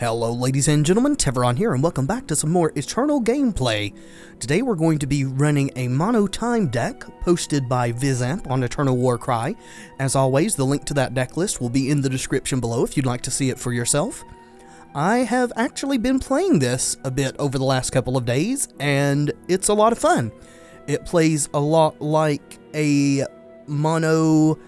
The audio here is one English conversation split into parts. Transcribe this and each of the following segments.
Hello ladies and gentlemen, Tevaron here, and welcome back to some more Eternal gameplay. Today we're going to be running a mono time deck posted by Vizamp on Eternal Warcry. As always, the link to that deck list will be in the description below if you'd like to see it for yourself. I have actually been playing this a bit over the last couple of days, and it's a lot of fun. It plays a lot like a mono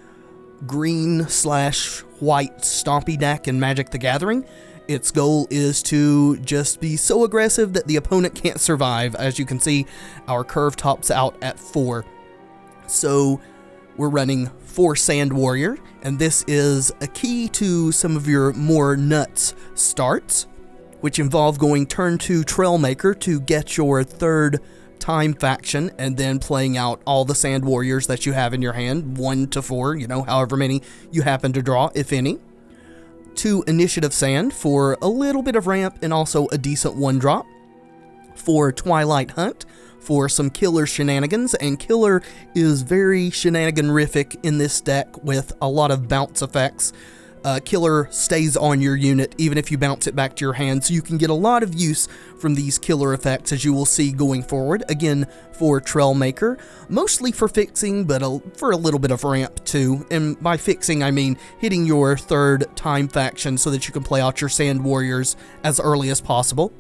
green/white Stompy deck in Magic the Gathering. Its goal is to just be so aggressive that the opponent can't survive. As you can see, our curve tops out at 4. So we're running 4 Sand Warrior, and this is a key to some of your more nuts starts, which involve going turn 2 Trailmaker to get your 3rd time faction, and then playing out all the Sand Warriors that you have in your hand, 1 to 4, however many you happen to draw, if any. 2 Initiative Sand for a little bit of ramp and also a decent 1-drop. 4 Twilight Hunt for some killer shenanigans, and killer is very shenanigan-rific in this deck with a lot of bounce effects. Killer stays on your unit even if you bounce it back to your hand, so you can get a lot of use from these killer effects, as you will see going forward. Again, for Trailmaker, mostly for fixing, but for a little bit of ramp too. And by fixing, I mean hitting your 3rd time faction so that you can play out your Sand Warriors as early as possible.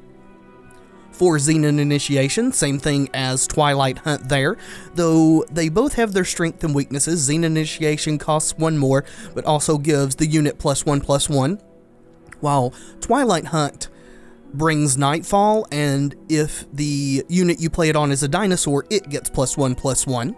For Xenon Initiation, same thing as Twilight Hunt there, though they both have their strengths and weaknesses. Xenon Initiation costs 1 more, but also gives the unit +1/+1, while Twilight Hunt brings Nightfall, and if the unit you play it on is a dinosaur, it gets +1/+1.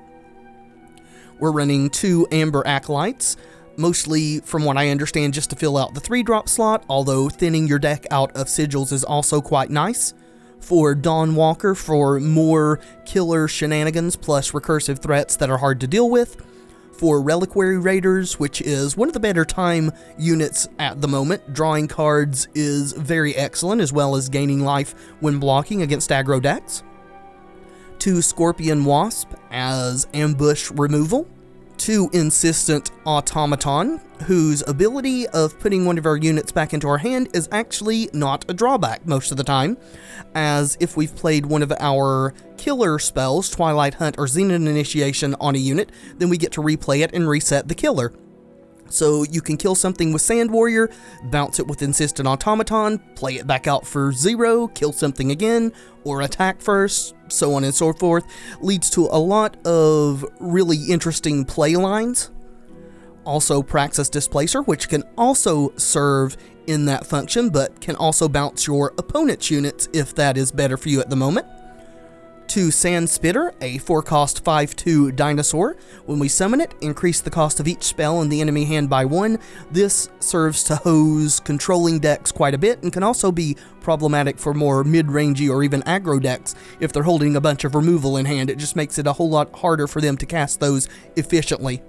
We're running 2 Amber Acolytes, mostly, from what I understand, just to fill out the 3-drop slot, although thinning your deck out of sigils is also quite nice. 4 Dawnwalker for more killer shenanigans plus recursive threats that are hard to deal with. 4 Reliquary Raiders, which is one of the better time units at the moment. Drawing cards is very excellent, as well as gaining life when blocking against aggro decks. 2 Scorpion Wasp as ambush removal. 2 Insistent Automaton, whose ability of putting one of our units back into our hand is actually not a drawback most of the time, as if we've played one of our killer spells, Twilight Hunt or Xenon Initiation, on a unit, then we get to replay it and reset the killer. So you can kill something with Sand Warrior, bounce it with Insistent Automaton, play it back out for 0, kill something again, or attack first, so on and so forth. Leads to a lot of really interesting play lines. Also Praxis Displacer, which can also serve in that function, but can also bounce your opponent's units if that is better for you at the moment. 2 Sand Spitter, a 4-cost 5/2 dinosaur. When we summon it, increase the cost of each spell in the enemy hand by 1. This serves to hose controlling decks quite a bit, and can also be problematic for more mid-rangey or even aggro decks if they're holding a bunch of removal in hand. It just makes it a whole lot harder for them to cast those efficiently.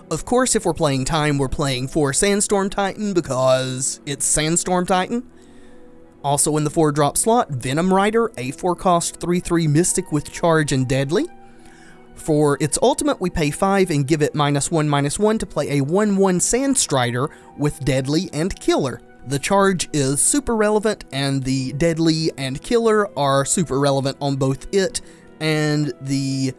Of course, if we're playing time, we're playing 4 Sandstorm Titan because it's Sandstorm Titan. Also in the 4-drop slot, Venom Rider, a 4-cost 3/3 Mystic with Charge and Deadly. For its ultimate, we pay 5 and give it -1/-1 to play a 1/1 Sandstrider with Deadly and Killer. The Charge is super relevant, and the Deadly and Killer are super relevant on both it and the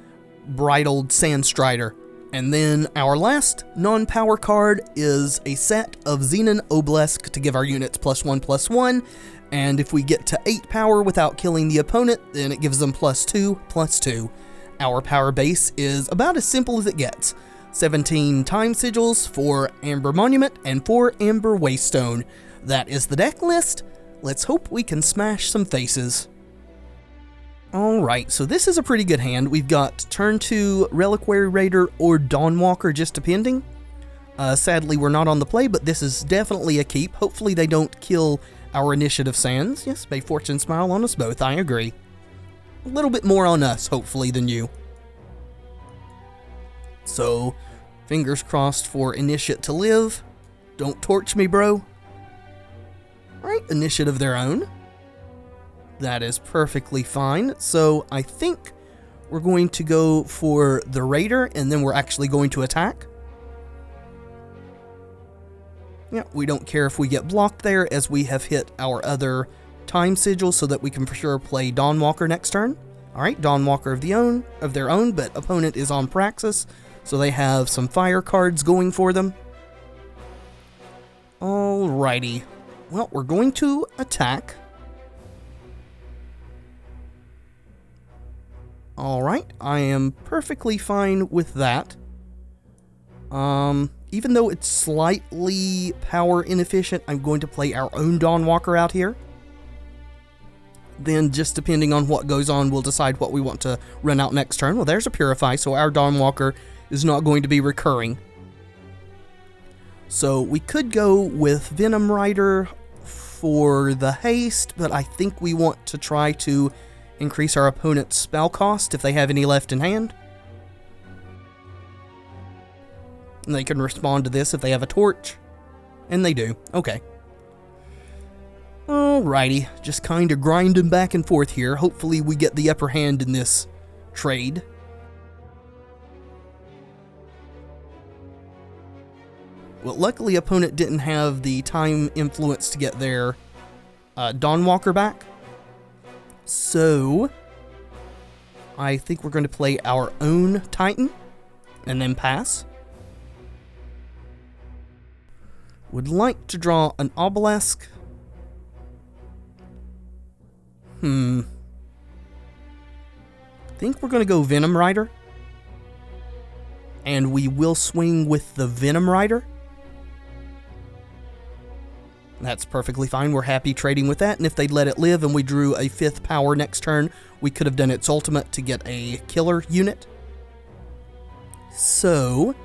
Bridled Sandstrider. And then our last non-power card is a set of Xenon Obelisk to give our units +1/+1, and if we get to 8 power without killing the opponent, then it gives them +2/+2. Our power base is about as simple as it gets. 17 Time Sigils, 4 Amber Monument, and 4 Amber Waystone. That is the deck list. Let's hope we can smash some faces. Alright, so this is a pretty good hand. We've got turn 2 Reliquary Raider or Dawnwalker, just depending. Sadly, we're not on the play, but this is definitely a keep. Hopefully they don't kill our Initiative Sands. Yes, may fortune smile on us both, I agree. A little bit more on us, hopefully, than you. So, fingers crossed for Initiate to live. Don't torch me, bro. Alright, Initiative their own. That is perfectly fine. So, I think we're going to go for the Raider, and then we're actually going to attack. Yeah, we don't care if we get blocked there, as we have hit our other time sigil so that we can for sure play Dawnwalker next turn. Alright, Dawnwalker of their own, but opponent is on Praxis, so they have some fire cards going for them. Alrighty. Well, we're going to attack. Alright, I am perfectly fine with that. Even though it's slightly power inefficient, I'm going to play our own Dawnwalker out here. Then, just depending on what goes on, we'll decide what we want to run out next turn. Well, there's a Purify, so our Dawnwalker is not going to be recurring. So, we could go with Venom Rider for the haste, but I think we want to try to increase our opponent's spell cost if they have any left in hand. And they can respond to this if they have a torch. And they do. Okay. Alrighty. Just kind of grinding back and forth here. Hopefully we get the upper hand in this trade. Well, luckily opponent didn't have the time influence to get their Dawnwalker back. So, I think we're going to play our own Titan and then pass. Would like to draw an Obelisk. I think we're going to go Venom Rider. And we will swing with the Venom Rider. That's perfectly fine. We're happy trading with that. And if they'd let it live and we drew a 5th power next turn, we could have done its ultimate to get a killer unit. So,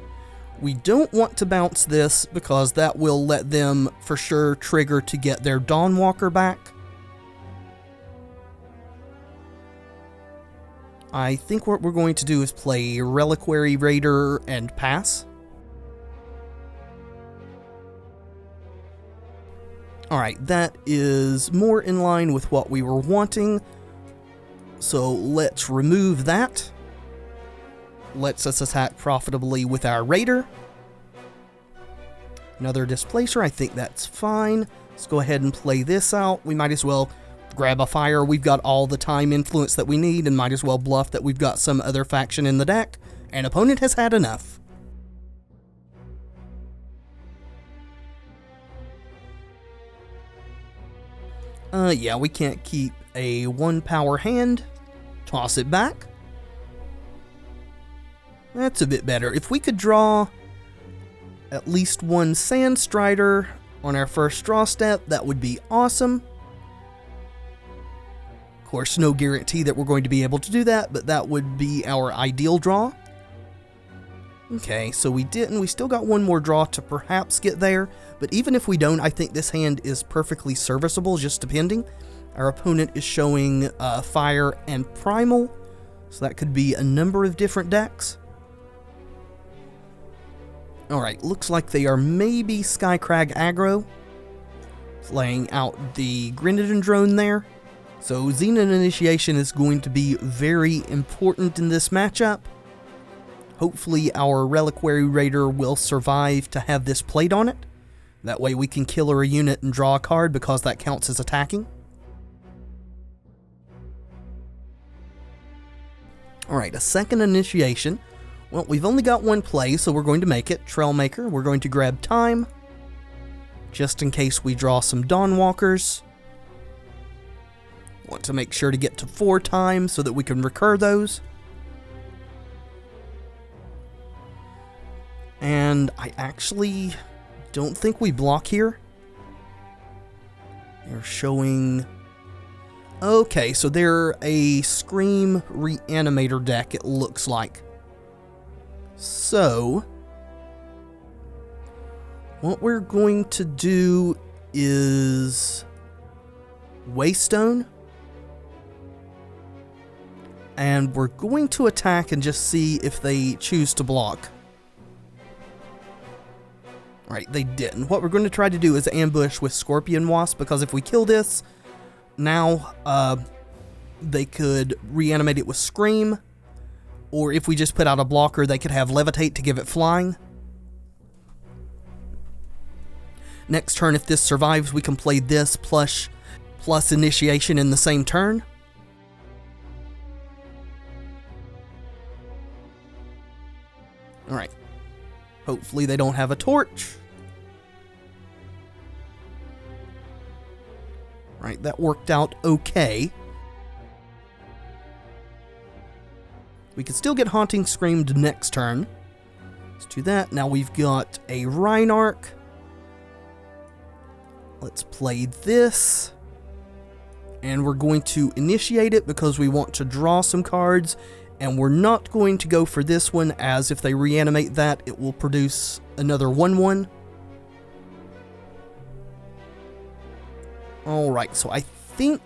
we don't want to bounce this because that will let them for sure trigger to get their Dawnwalker back. I think what we're going to do is play Reliquary Raider and pass. Alright, that is more in line with what we were wanting. So let's remove that. Lets us attack profitably with our Raider. Another Displacer, I think that's fine. Let's go ahead and play this out. We might as well grab a fire. We've got all the time influence that we need and might as well bluff that we've got some other faction in the deck. And opponent has had enough. Yeah, we can't keep a 1-power hand. Toss it back. That's a bit better. If we could draw at least one Sandstrider on our first draw step, that would be awesome. Of course, no guarantee that we're going to be able to do that, but that would be our ideal draw. Okay, so we didn't. We still got one more draw to perhaps get there, but even if we don't, I think this hand is perfectly serviceable, just depending. Our opponent is showing Fire and Primal, so that could be a number of different decks. Alright, looks like they are maybe Skycrag aggro, laying out the Grenadin drone there. So Xenon Initiation is going to be very important in this matchup. Hopefully our Reliquary Raider will survive to have this played on it. That way we can killer a unit and draw a card because that counts as attacking. Alright, a second initiation. Well, we've only got one play, so we're going to make it. Trailmaker, we're going to grab time, just in case we draw some Dawnwalkers. Want to make sure to get to 4 times so that we can recur those. And I actually don't think we block here. They're showing... Okay, so they're a Scream Reanimator deck, it looks like. So, what we're going to do is Waystone. And we're going to attack and just see if they choose to block. Alright, they didn't. What we're going to try to do is ambush with Scorpion Wasp, because if we kill this, now they could reanimate it with Scream, or if we just put out a blocker, they could have Levitate to give it flying. Next turn, if this survives, we can play this plus initiation in the same turn. Alright. Hopefully they don't have a torch. Right, that worked out okay. We can still get Haunting Screamed next turn. Let's do that. Now we've got a Reinarch. Let's play this. And we're going to initiate it because we want to draw some cards. And we're not going to go for this one, as if they reanimate that, it will produce another 1/1. Alright, so I think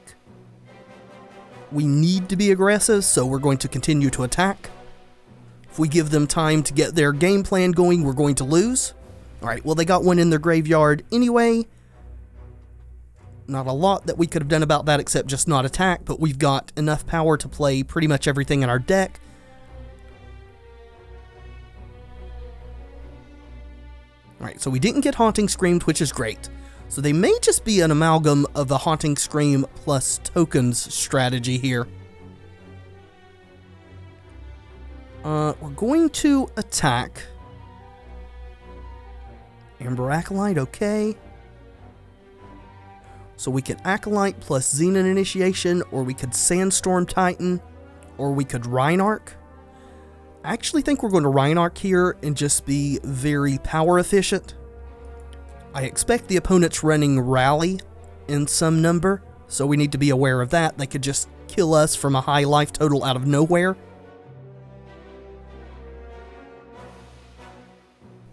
we need to be aggressive, so we're going to continue to attack. If we give them time to get their game plan going, we're going to lose. Alright, well, they got one in their graveyard anyway. Not a lot that we could have done about that except just not attack, but we've got enough power to play pretty much everything in our deck. Alright, so we didn't get Haunting Screamed, which is great. So they may just be an amalgam of the Haunting Scream plus tokens strategy here. We're going to attack. Amber Acolyte, okay. So we could Acolyte plus Xenon Initiation, or we could Sandstorm Titan, or we could Reinarch. I actually think we're going to Reinarch here and just be very power efficient. I expect the opponent's running Rally in some number, so we need to be aware of that. They could just kill us from a high life total out of nowhere.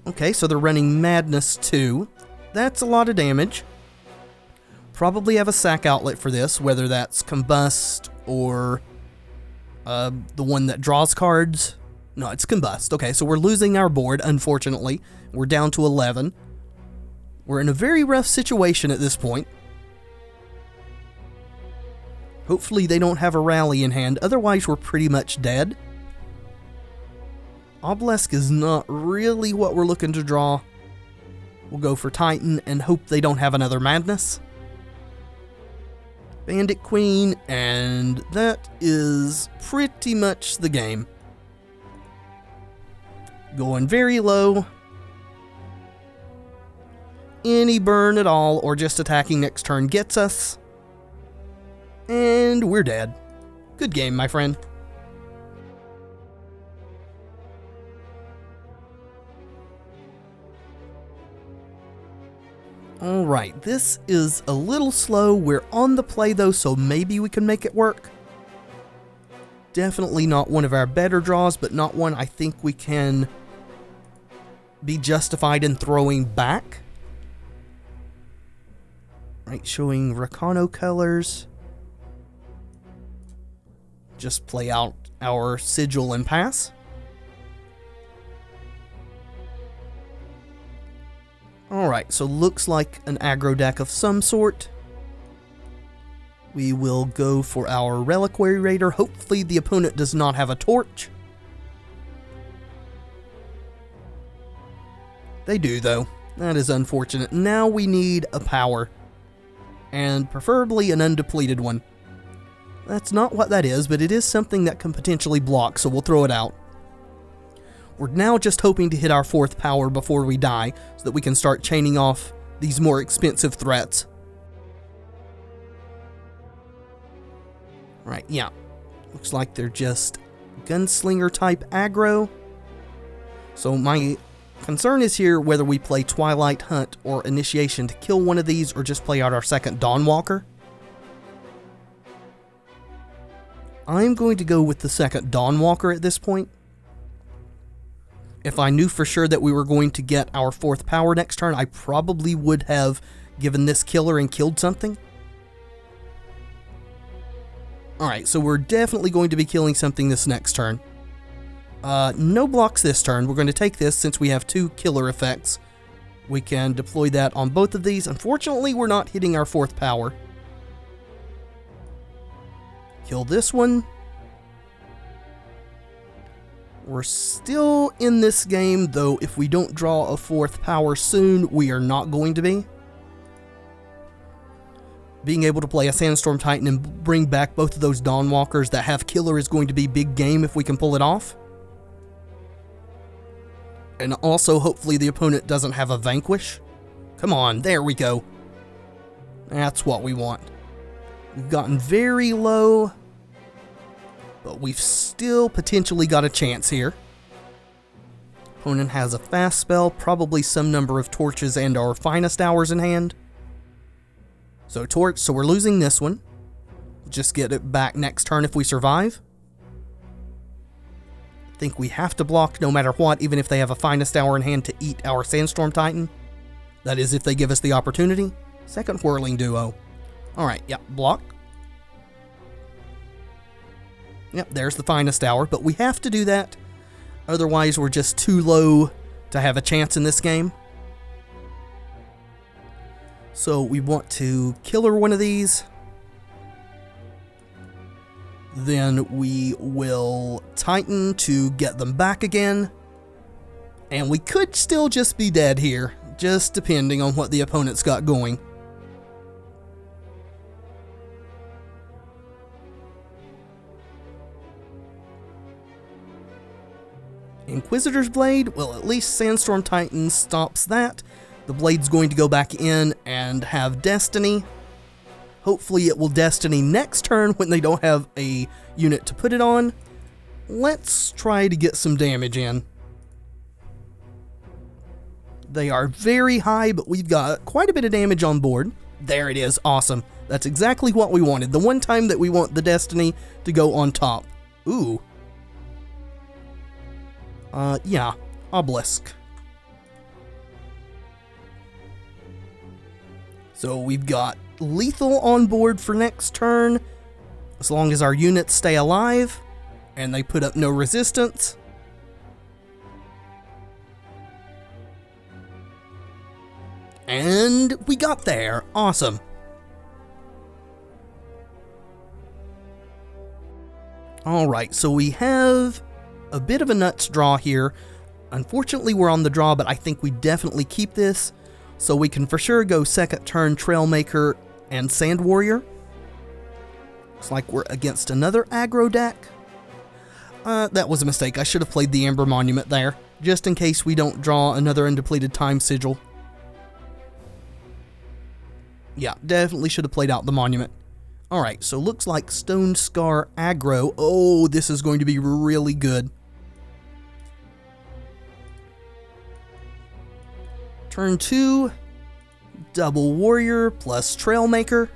Okay, so they're running Madness 2. That's a lot of damage. Probably have a sack outlet for this, whether that's Combust or the one that draws cards. No, it's Combust. Okay, so we're losing our board, unfortunately. We're down to 11. We're in a very rough situation at this point. Hopefully they don't have a rally in hand, otherwise we're pretty much dead. Obelisk is not really what we're looking to draw. We'll go for Titan and hope they don't have another Madness. Bandit Queen, and that is pretty much the game. Going very low. Any burn at all, or just attacking next turn gets us. And we're dead. Good game, my friend. Alright, this is a little slow. We're on the play though, so maybe we can make it work. Definitely not one of our better draws, but not one I think we can be justified in throwing back. Right, showing Rakano colors. Just play out our Sigil and pass. Alright, so looks like an aggro deck of some sort. We will go for our Reliquary Raider. Hopefully the opponent does not have a torch. They do, though. That is unfortunate. Now we need a power. And preferably an undepleted one. That's not what that is, but it is something that can potentially block, so we'll throw it out. We're now just hoping to hit our 4th power before we die, so that we can start chaining off these more expensive threats. Right, yeah. Looks like they're just gunslinger type aggro. So my concern is here whether we play Twilight Hunt or Initiation to kill one of these, or just play out our second Dawnwalker. I'm going to go with the second Dawnwalker at this point. If I knew for sure that we were going to get our 4th power next turn, I probably would have given this killer and killed something. Alright, so we're definitely going to be killing something this next turn. No blocks this turn. We're going to take this since we have 2 killer effects. We can deploy that on both of these. Unfortunately, we're not hitting our 4th power. Kill this one. We're still in this game, though if we don't draw a 4th power soon, we are not going to be. Being able to play a Sandstorm Titan and bring back both of those Dawnwalkers that have Killer is going to be big game if we can pull it off. And also, hopefully the opponent doesn't have a Vanquish. Come on, there we go. That's what we want. We've gotten very low, but we've still potentially got a chance here. Opponent has a fast spell, probably some number of torches and our finest hours in hand. So torch, so we're losing this one. Just get it back next turn if we survive. I think we have to block no matter what, even if they have a finest hour in hand to eat our Sandstorm Titan. That is if they give us the opportunity. Second Whirling Duo. Alright, yeah, block. Yep, there's the finest hour, but we have to do that. Otherwise, we're just too low to have a chance in this game. So we want to killer one of these. Then we will Titan to get them back again. And we could still just be dead here, just depending on what the opponent's got going. Inquisitor's Blade, well, at least Sandstorm Titan stops that. The blade's going to go back in and have Destiny. Hopefully it will Destiny next turn when they don't have a unit to put it on. Let's try to get some damage in. They are very high, but we've got quite a bit of damage on board. There it is, awesome. That's exactly what we wanted. The one time that we want the Destiny to go on top. Ooh. Yeah, Obelisk. So we've got lethal on board for next turn, as long as our units stay alive, and they put up no resistance. And we got there, awesome. Alright, so we have a bit of a nuts draw here. Unfortunately, we're on the draw, but I think we definitely keep this. So we can for sure go second turn Trailmaker and Sand Warrior. Looks like we're against another aggro deck. That was a mistake. I should have played the Amber Monument there, just in case we don't draw another undepleted Time Sigil. Yeah, definitely should have played out the Monument. Alright, so looks like Stone Scar aggro. Oh, this is going to be really good. Turn 2, double Warrior plus Trailmaker.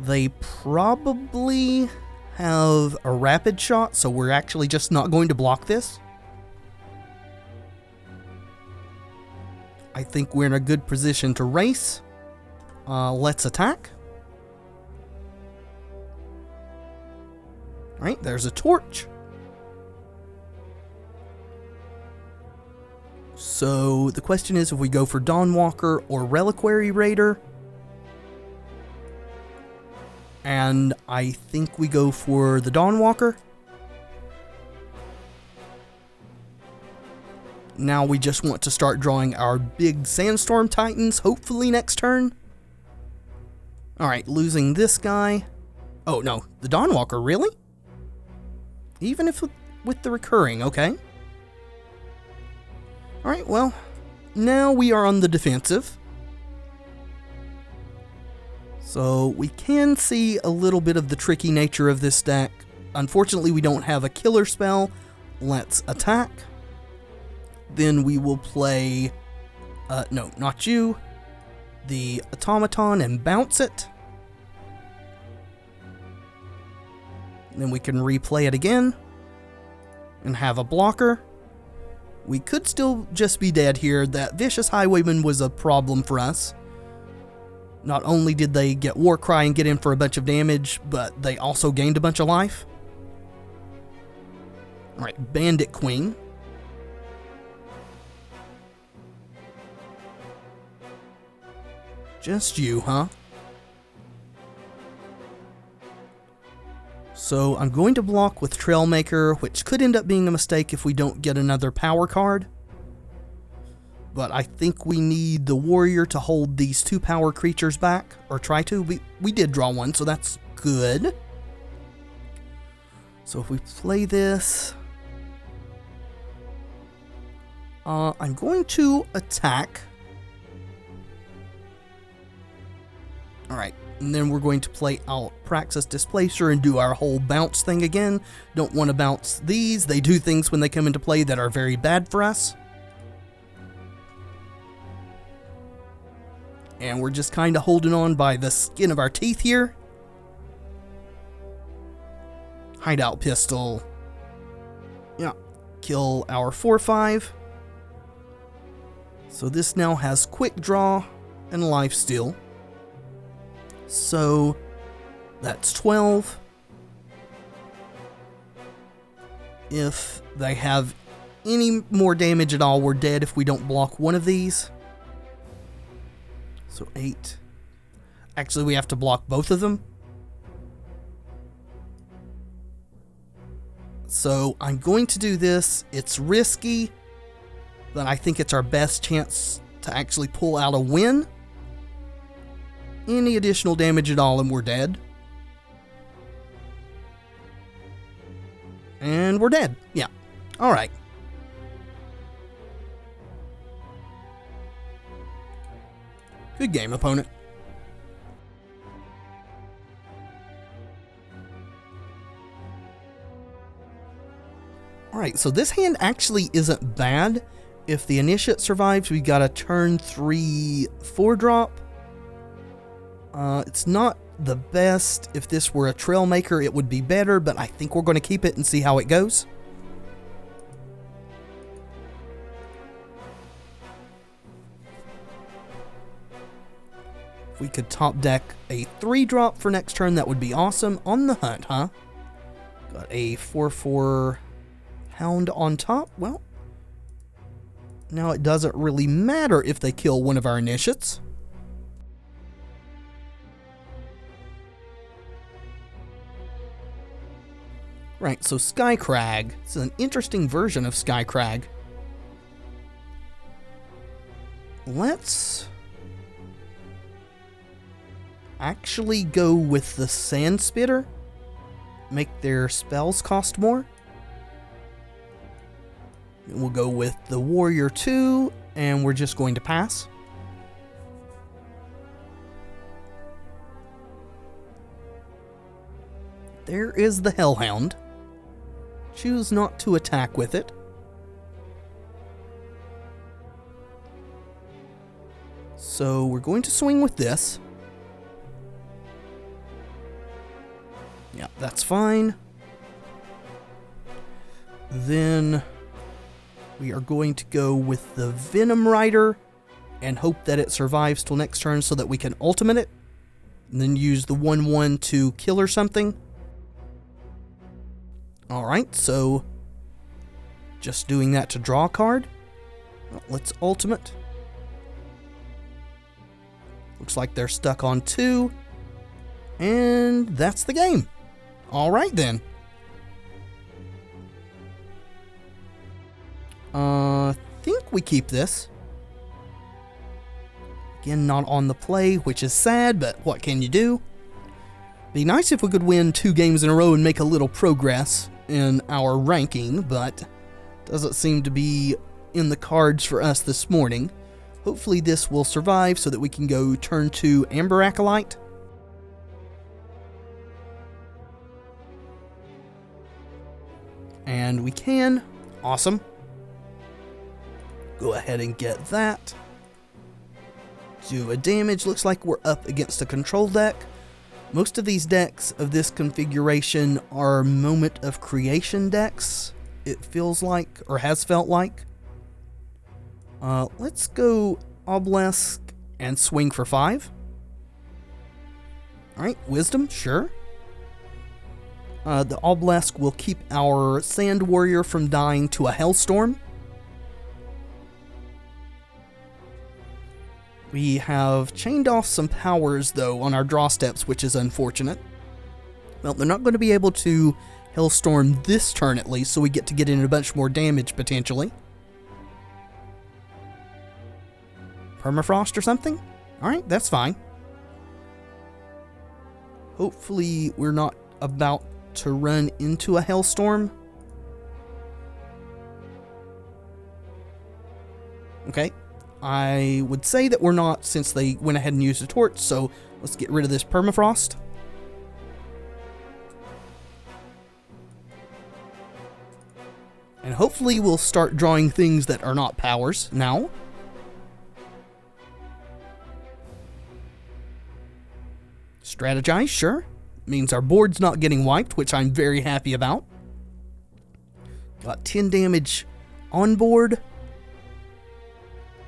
They probably have a rapid shot, so we're actually just not going to block this. I think we're in a good position to race. Let's attack. Alright, there's a torch. So the question is if we go for Dawnwalker or Reliquary Raider. And I think we go for the Dawnwalker. Now we just want to start drawing our big Sandstorm Titans, hopefully next turn. Alright, losing this guy. Oh no, the Dawnwalker, really? Even if with the recurring, okay. Alright, well, now we are on the defensive. So we can see a little bit of the tricky nature of this deck. Unfortunately, we don't have a killer spell. Let's attack. Then we will play, no, not you, the Automaton and bounce it. Then we can replay it again and have a blocker. We could still just be dead here. That Vicious Highwayman was a problem for us. Not only did they get Warcry and get in for a bunch of damage, but they also gained a bunch of life. Alright, Bandit Queen. Just you, huh? So I'm going to block with Trailmaker, which could end up being a mistake if we don't get another power card. But I think we need the warrior to hold these 2 power creatures back, or try to. We did draw one, so that's good. So if we play this, I'm going to attack. Alright, and then we're going to play out Praxis Displacer and do our whole bounce thing again. Don't want to bounce these. They do things when they come into play that are very bad for us. And we're just kind of holding on by the skin of our teeth here. Hideout Pistol. Yeah, kill our 4/5. So this now has Quick Draw and Lifesteal. So that's 12. If they have any more damage at all, we're dead if we don't block one of these. So 8. Actually, we have to block both of them. So I'm going to do this. It's risky, but I think it's our best chance to actually pull out a win. Any additional damage at all and we're dead. And we're dead. Yeah. Alright. Good game, opponent. Alright, so this hand actually isn't bad. If the Initiate survives, we got a turn 3 4-drop. It's not the best. If this were a Trailmaker, it would be better, but I think we're going to keep it and see how it goes. If we could top deck a 3-drop for next turn, that would be awesome. On the hunt, huh? Got a 4/4 Hound on top. Well, now it doesn't really matter if they kill one of our Initiates. Right, so Skycrag. It's an interesting version of Skycrag. Let's actually go with the Sand Spitter. Make their spells cost more. We'll go with the Warrior 2, and we're just going to pass. There is the Hellhound. Choose not to attack with it. So we're going to swing with this. Yeah, that's fine. Then we are going to go with the Venom Rider and hope that it survives till next turn so that we can ultimate it. And then use the 1/1 to kill or something. Alright, so just doing that to draw a card. Well, let's ultimate. Looks like they're stuck on 2. And that's the game. Alright then. I think we keep this. Again, not on the play, which is sad, but what can you do? Be nice if we could win 2 games in a row and make a little progress in our ranking, but doesn't seem to be in the cards for us this morning. Hopefully this will survive so that we can go turn 2 Amber Acolyte. And we can. Awesome. Go ahead and get that. Do a damage. Looks like we're up against a control deck. Most of these decks of this configuration are Moment of Creation decks, it feels like, or has felt like. Let's go Obelisk and swing for 5. Alright, Wisdom, sure. The Obelisk will keep our Sand Warrior from dying to a Hellstorm. We have chained off some powers, though, on our draw steps, which is unfortunate. Well, they're not going to be able to Hailstorm this turn at least, so we get to get in a bunch more damage potentially. Permafrost or something? Alright, that's fine. Hopefully we're not about to run into a hailstorm. Okay, I would say that we're not, since they went ahead and used a torch, so let's get rid of this permafrost. And hopefully we'll start drawing things that are not powers now. Strategize, sure. Means our board's not getting wiped, which I'm very happy about. Got 10 damage on board.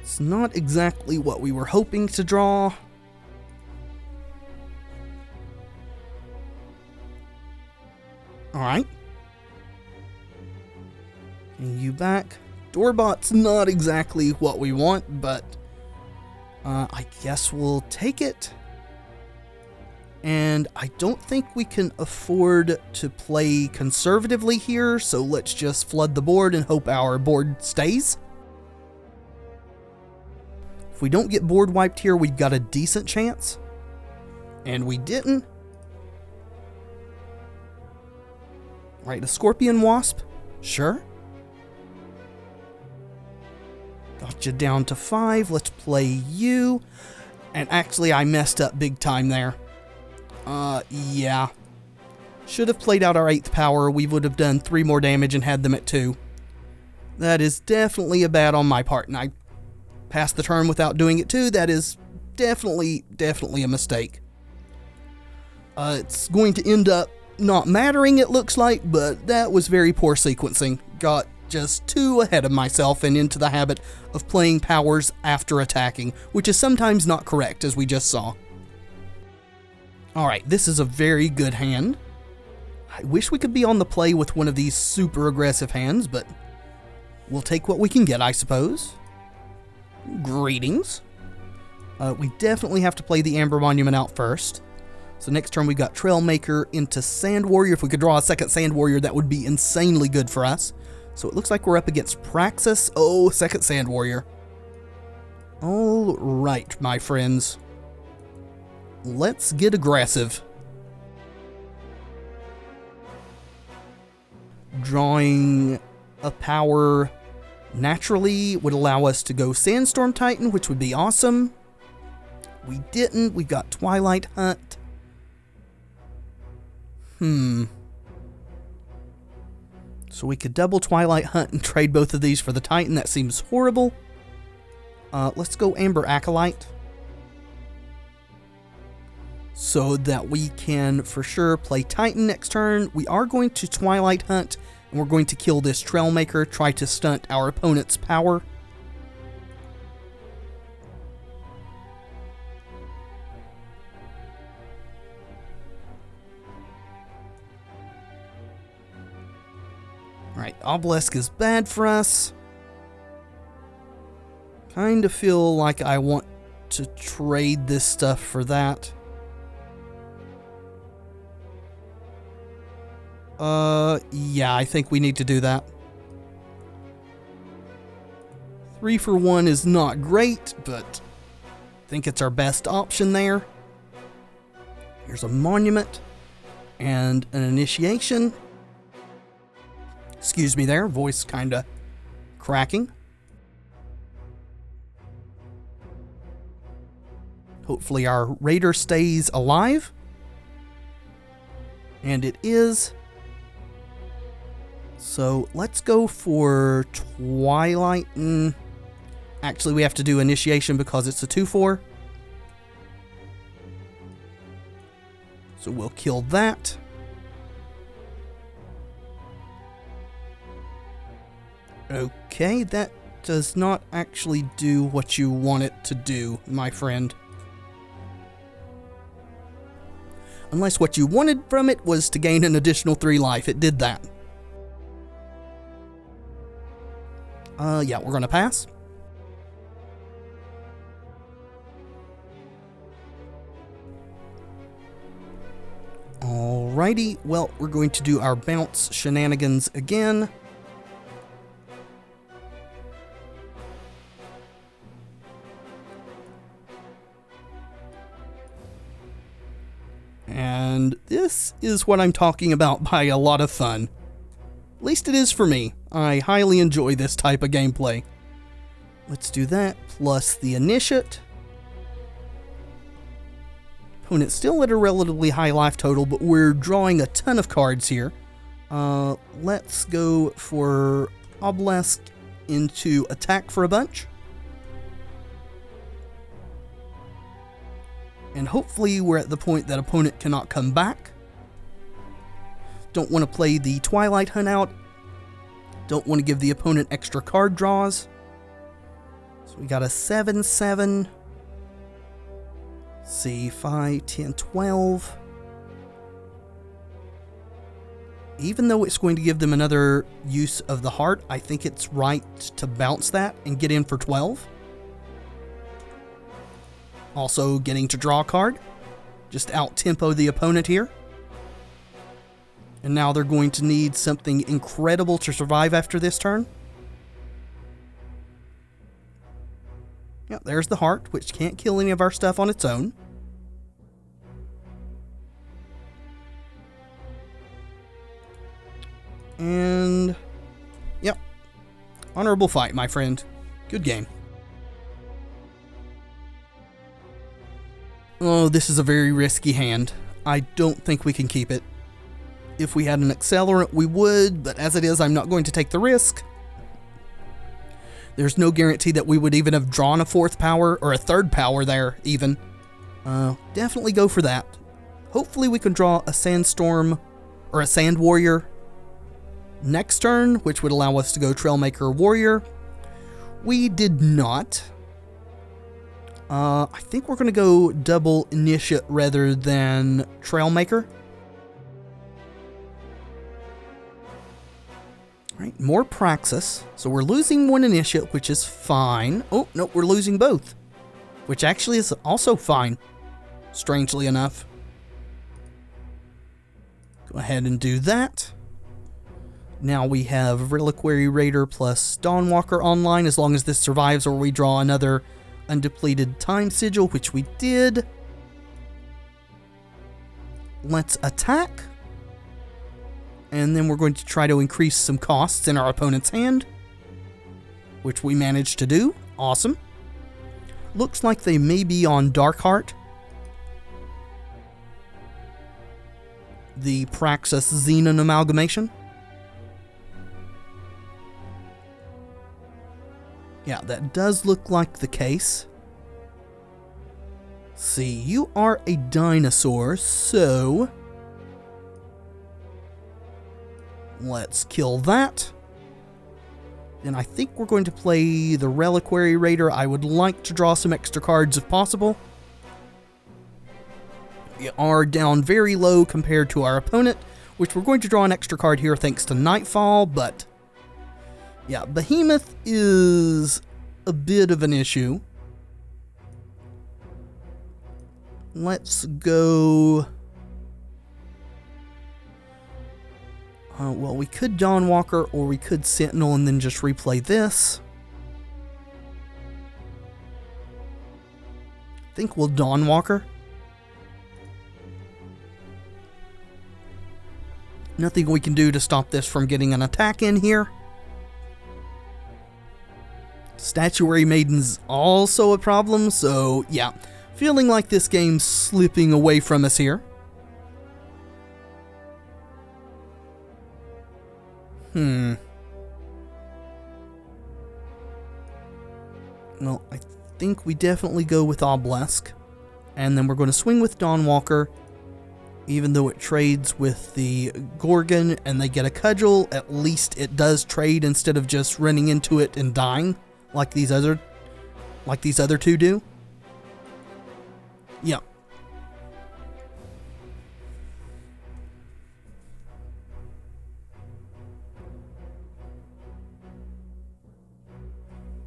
It's not exactly what we were hoping to draw. Alright. You back. Doorbot's not exactly what we want, but I guess we'll take it. And I don't think we can afford to play conservatively here, so let's just flood the board and hope our board stays. If we don't get board wiped here, we've got a decent chance. And we didn't. Right, a Scorpion Wasp? Sure. Got you down to 5. Let's play you. And actually, I messed up big time there. Yeah. Should have played out our 8th power. We would have done 3 more damage and had them at 2. That is definitely a bad on my part. And I passed the turn without doing it too. That is definitely a mistake. It's going to end up not mattering, it looks like, but that was very poor sequencing. Got just too ahead of myself and into the habit of playing powers after attacking, which is sometimes not correct, as we just saw. Alright, this is a very good hand. I wish we could be on the play with one of these super aggressive hands, but we'll take what we can get, I suppose. Greetings. We definitely have to play the Amber Monument out first. So next turn we got Trailmaker into Sand Warrior. If we could draw a second Sand Warrior, that would be insanely good for us. So it looks like we're up against Praxis. Oh, second Sand Warrior. Alright, my friends. Let's get aggressive. Drawing a power naturally would allow us to go Sandstorm Titan, which would be awesome. We didn't. We got Twilight Hunt. So we could double Twilight Hunt and trade both of these for the Titan. That seems horrible. Let's go Amber Acolyte, so that we can for sure play Titan next turn. We are going to Twilight Hunt, and we're going to kill this Trailmaker, try to stunt our opponent's power. Alright, Obelisk is bad for us. Kind of feel like I want to trade this stuff for that. Yeah, I think we need to do that. 3 for 1 is not great, but I think it's our best option there. Here's a Monument and an Initiation. Excuse me there, voice kinda cracking. Hopefully our Raider stays alive. And it is. So let's go for Twilight. Actually, we have to do Initiation because it's a 2/4. So we'll kill that. Okay, that does not actually do what you want it to do, my friend. Unless what you wanted from it was to gain an additional 3 life. It did that. Yeah, we're gonna pass. All Alrighty, well, we're going to do our bounce shenanigans again. And this is what I'm talking about by a lot of fun. At least it is for me. I highly enjoy this type of gameplay. Let's do that, plus the initiate. Opponent's still at a relatively high life total, but we're drawing a ton of cards here. Let's go for Obelisk into attack for a bunch. And hopefully we're at the point that opponent cannot come back. Don't want to play the Twilight Hunt out. Don't want to give the opponent extra card draws. So we got a 7/7. Let's see, 5, 10, 12. Even though it's going to give them another use of the heart, I think it's right to bounce that and get in for 12. Also getting to draw a card. Just out-tempo the opponent here. And now they're going to need something incredible to survive after this turn. Yeah, there's the heart, which can't kill any of our stuff on its own. And, yep. Honorable fight, my friend. Good game. Oh, this is a very risky hand. I don't think we can keep it. If we had an accelerant, we would, but as it is, I'm not going to take the risk. There's no guarantee that we would even have drawn a fourth power, or a third power there, even. Definitely go for that. Hopefully we can draw a Sandstorm, or a Sand Warrior next turn, which would allow us to go Trailmaker Warrior. We did not. I think we're going to go double Initiate rather than Trailmaker. Alright, more Praxis. So we're losing one Initiate, which is fine. Oh, no, we're losing both. Which actually is also fine, strangely enough. Go ahead and do that. Now we have Reliquary Raider plus Dawnwalker online, as long as this survives or we draw another undepleted Time Sigil, which we did. Let's attack. And then we're going to try to increase some costs in our opponent's hand, which we managed to do. Awesome. Looks like they may be on Darkheart. The Praxis Xenon amalgamation. Yeah, that does look like the case. See, you are a dinosaur, so let's kill that. Then I think we're going to play the Reliquary Raider. I would like to draw some extra cards if possible. We are down very low compared to our opponent, which we're going to draw an extra card here thanks to Nightfall, but yeah, Behemoth is a bit of an issue. Let's go. Well, we could Dawnwalker or we could Sentinel and then just replay this. I think we'll Dawnwalker. Nothing we can do to stop this from getting an attack in here. Statuary Maiden's also a problem, so yeah. Feeling like this game's slipping away from us here. Well, I think we definitely go with Obelisk. And then we're going to swing with Dawnwalker. Even though it trades with the Gorgon and they get a cudgel, at least it does trade instead of just running into it and dying like these other two do. Yeah.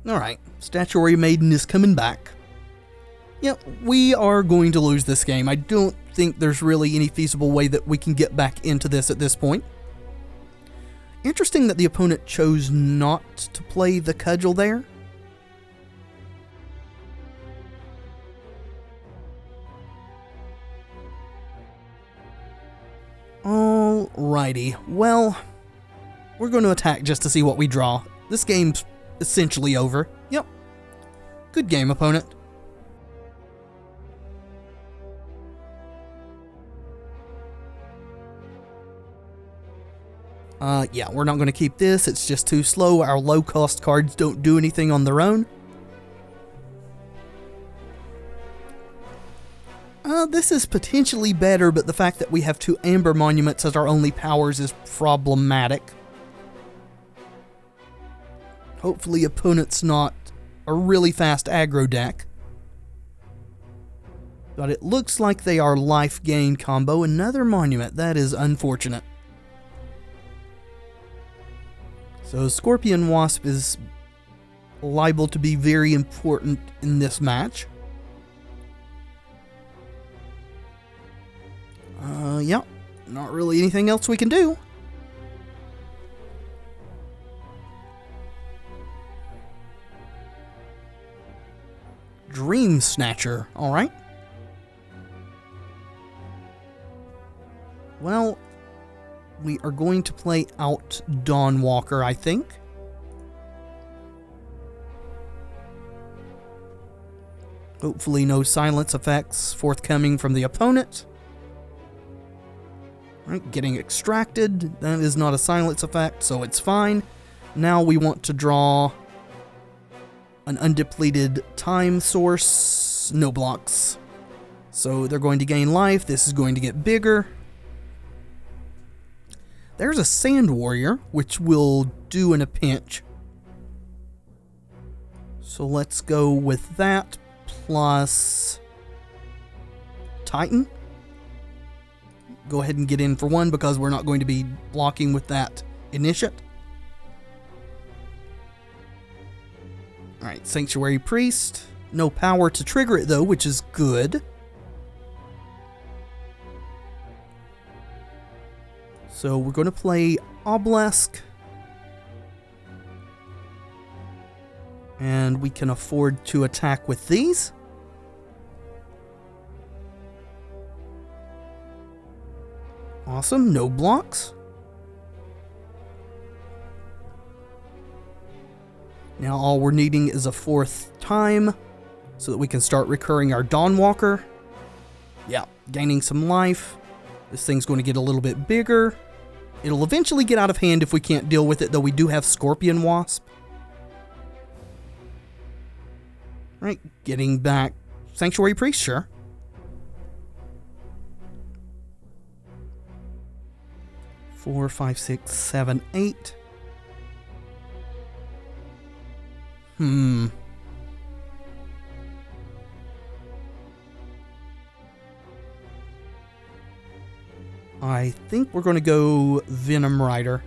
Alright, Statuary Maiden is coming back. Yep, we are going to lose this game. I don't think there's really any feasible way that we can get back into this at this point. Interesting that the opponent chose not to play the cudgel there. Alrighty, well, we're going to attack just to see what we draw. This game's essentially over. Yep. Good game, opponent. Yeah, we're not going to keep this. It's just too slow. Our low-cost cards don't do anything on their own. This is potentially better, but the fact that we have 2 Amber Monuments as our only powers is problematic. Hopefully opponent's not a really fast aggro deck. But it looks like they are life gain combo. Another Monument. That is unfortunate. So Scorpion Wasp is liable to be very important in this match. Yeah, not really anything else we can do. Dream Snatcher, alright. Well, we are going to play out Dawnwalker, I think. Hopefully no silence effects forthcoming from the opponent. Right, getting extracted. That is not a silence effect, so it's fine. Now we want to draw an undepleted time source. No blocks. So they're going to gain life. This is going to get bigger. There's a Sand Warrior, which will do in a pinch. So let's go with that, plus Titan. Go ahead and get in for 1 because we're not going to be blocking with that Initiate. Alright, Sanctuary Priest. No power to trigger it though, which is good. So we're going to play Obelisk. And we can afford to attack with these. Awesome, no blocks. Now all we're needing is a 4th time so that we can start recurring our Dawnwalker. Yeah, gaining some life. This thing's going to get a little bit bigger. It'll eventually get out of hand if we can't deal with it, though we do have Scorpion Wasp. Right, getting back Sanctuary Priest, sure. Four, 5, 6, 7, 8. I think we're going to go Venom Rider.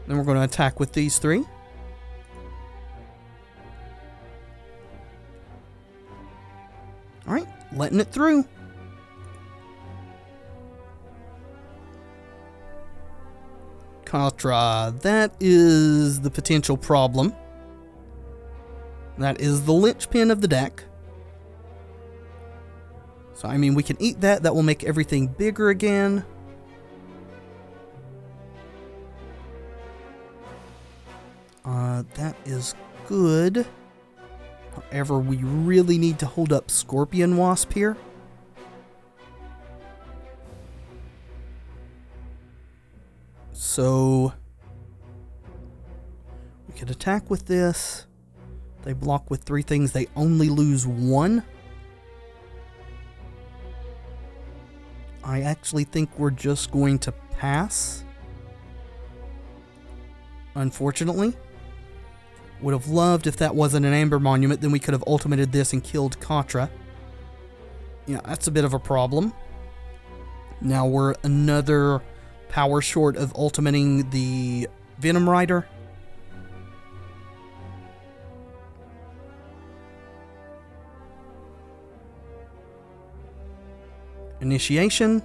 Then we're going to attack with these 3. Alright, letting it through. Katra, that is the potential problem. That is the linchpin of the deck. So, I mean, we can eat that. That will make everything bigger again. That is good. However, we really need to hold up Scorpion Wasp here. So, we could attack with this. They block with 3 things. They only lose 1. I actually think we're just going to pass. Unfortunately. Would have loved if that wasn't an Amber Monument, then we could have ultimated this and killed Katra. Yeah, that's a bit of a problem. Now we're another power short of ultimating the Venom Rider. Initiation.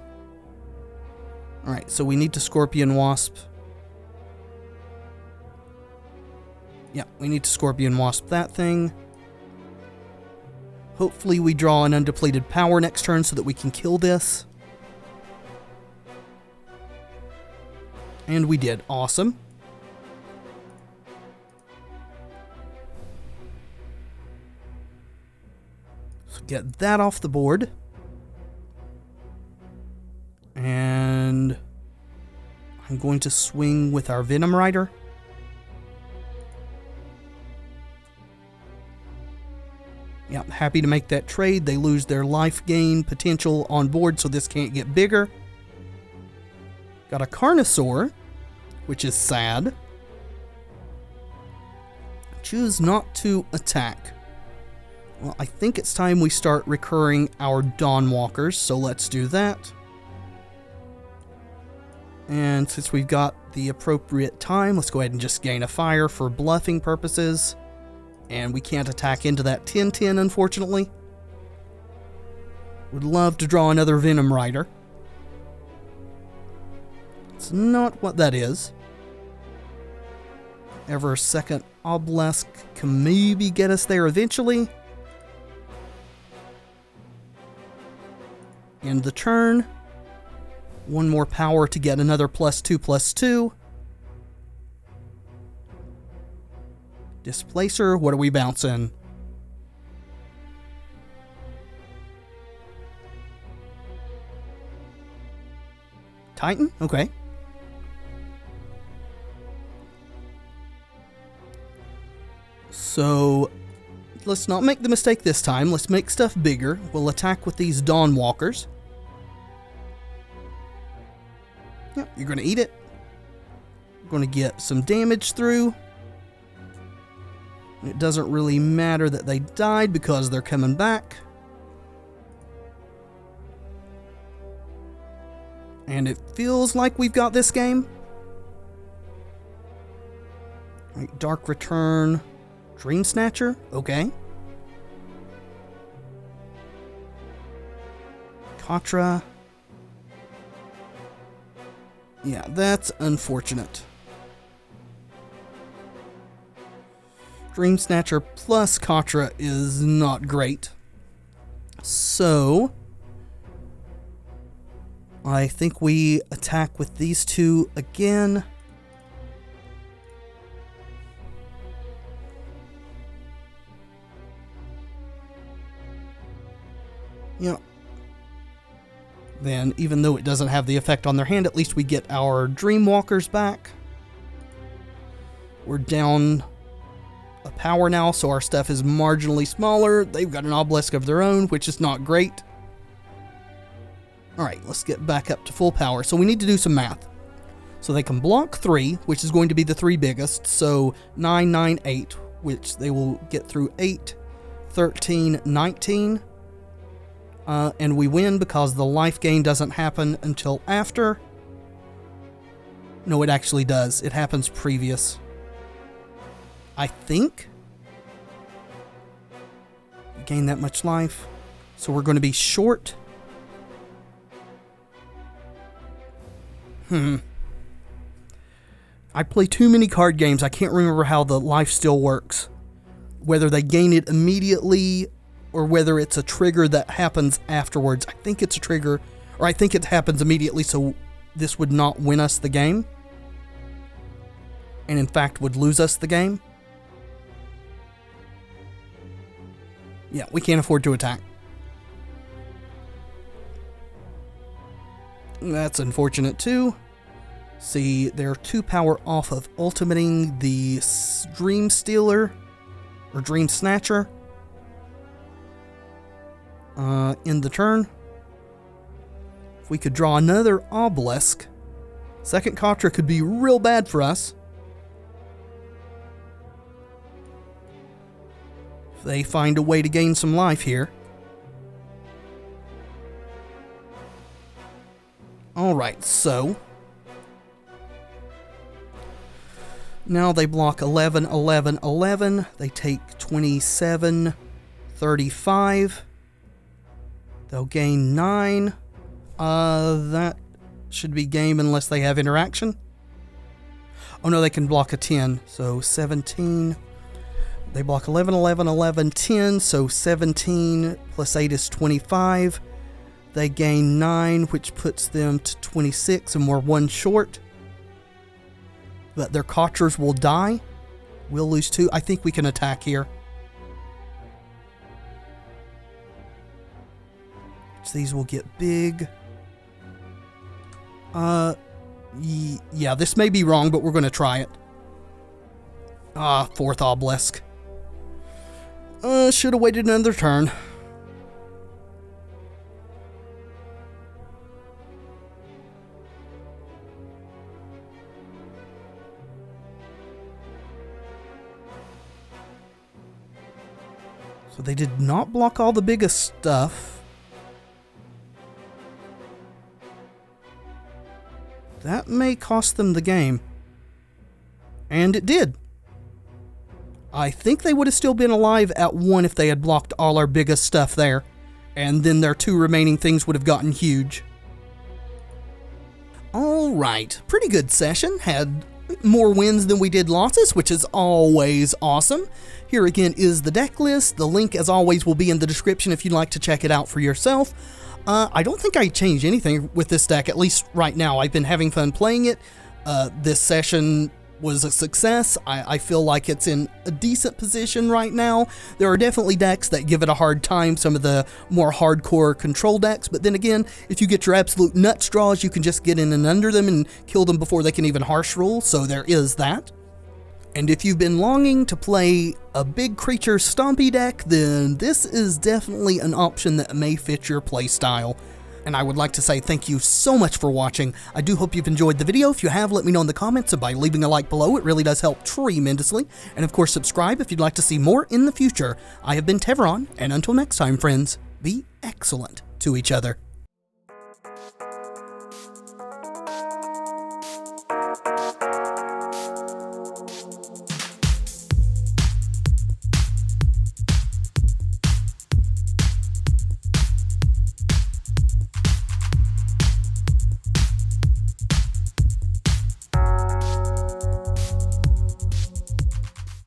Alright, so we need to Scorpion Wasp. Yeah, we need to Scorpion Wasp that thing. Hopefully we draw an undepleted power next turn so that we can kill this. And we did. Awesome. So get that off the board. And I'm going to swing with our Venom Rider. Yeah, happy to make that trade. They lose their life gain potential on board, so this can't get bigger. Got a Carnosaur, which is sad. Choose not to attack. Well, I think it's time we start recurring our Dawnwalkers, so let's do that. And since we've got the appropriate time, let's go ahead and just gain a fire for bluffing purposes. And we can't attack into that 10-10, unfortunately. Would love to draw another Venom Rider. It's not what that is. Ever second Obelisk can maybe get us there eventually. End the turn. One more power to get another +2/+2. Displacer, what are we bouncing? Titan? Okay. So, let's not make the mistake this time. Let's make stuff bigger. We'll attack with these Dawnwalkers. Yep, you're going to eat it. We're going to get some damage through. It doesn't really matter that they died because they're coming back. And it feels like we've got this game. Right, Dark Return, Dream Snatcher, okay. Katra. Yeah, that's unfortunate. Dream Snatcher plus Katra is not great. So, I think we attack with these two again. Yeah. Then, even though it doesn't have the effect on their hand, at least we get our Dreamwalkers back. We're down a power now, so our stuff is marginally smaller. They've got an obelisk of their own, which is not great. Alright, let's get back up to full power. So we need to do some math. So they can block 3, which is going to be the 3 biggest. So 9, 9, 8, which they will get through 8, 13, 19. And we win because the life gain doesn't happen until after. No, it actually does. It happens previous. I think. Gain that much life. So we're going to be short. I play too many card games. I can't remember how the life still works. Whether they gain it immediately or whether it's a trigger that happens afterwards. I think it's a trigger, or I think it happens immediately, so this would not win us the game. And in fact would lose us the game. Yeah, we can't afford to attack. That's unfortunate too. See, they're 2 power off of ultimating the Dream Stealer, or Dream Snatcher. In the turn. If we could draw another obelisk, second Katra could be real bad for us. If they find a way to gain some life here. Alright, so now they block 11, 11, 11. They take 27, 35. They'll gain 9. That should be game unless they have interaction. Oh no, they can block a 10. So 17. They block 11, 11, 11, 10. So 17 plus 8 is 25. They gain 9, which puts them to 26, and we're 1 short. But their Kotchers will die. We'll lose 2. I think we can attack here. These will get big. Yeah, this may be wrong, but we're going to try it. 4th obelisk. Should have waited another turn. So they did not block all the biggest stuff. That may cost them the game. And it did. I think they would have still been alive at 1 if they had blocked all our biggest stuff there. And then their 2 remaining things would have gotten huge. Alright, pretty good session. Had more wins than we did losses, which is always awesome. Here again is the deck list. The link, as always, will be in the description if you'd like to check it out for yourself. I don't think I changed anything with this deck, at least right now. I've been having fun playing it. This session was a success. I feel like it's in a decent position right now. There are definitely decks that give it a hard time, some of the more hardcore control decks, but then again, if you get your absolute nut straws, you can just get in and under them and kill them before they can even harsh rule, so there is that. And if you've been longing to play a big creature Stompy deck, then this is definitely an option that may fit your playstyle. And I would like to say thank you so much for watching. I do hope you've enjoyed the video. If you have, let me know in the comments, and by leaving a like below, it really does help tremendously. And of course, subscribe if you'd like to see more in the future. I have been Tevaron, and until next time, friends, be excellent to each other.